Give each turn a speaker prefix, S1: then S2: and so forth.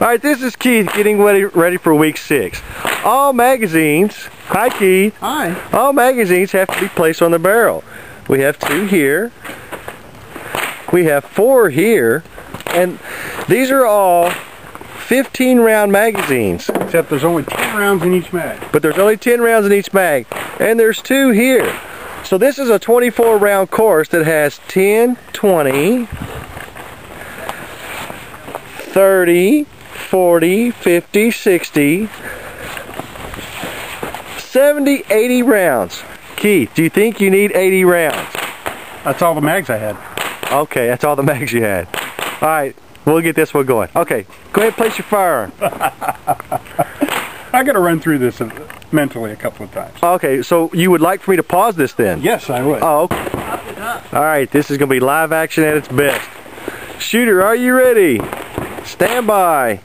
S1: Alright, this is Keith getting ready for week 6. All magazines, hi Keith.
S2: Hi.
S1: All magazines have to be placed on the barrel. We have 2 here. We have 4 here. And these are all 15 round magazines.
S2: Except there's only 10 rounds in each mag.
S1: But there's only 10 rounds in each mag. And there's 2 here. So this is a 24 round course that has 10, 20, 30, 40, 50, 60, 70, 80 rounds. Keith, do you think you need 80 rounds?
S2: That's all the mags I had.
S1: Okay, that's all the mags you had. Alright, we'll get this one going. Okay, go ahead and place your firearm.
S2: I gotta run through this mentally a couple of times.
S1: Okay, so you would like for me to pause this then?
S2: Yes, I would.
S1: Oh, okay. Alright, this is going to be live action at its best. Shooter, are you ready? Stand by.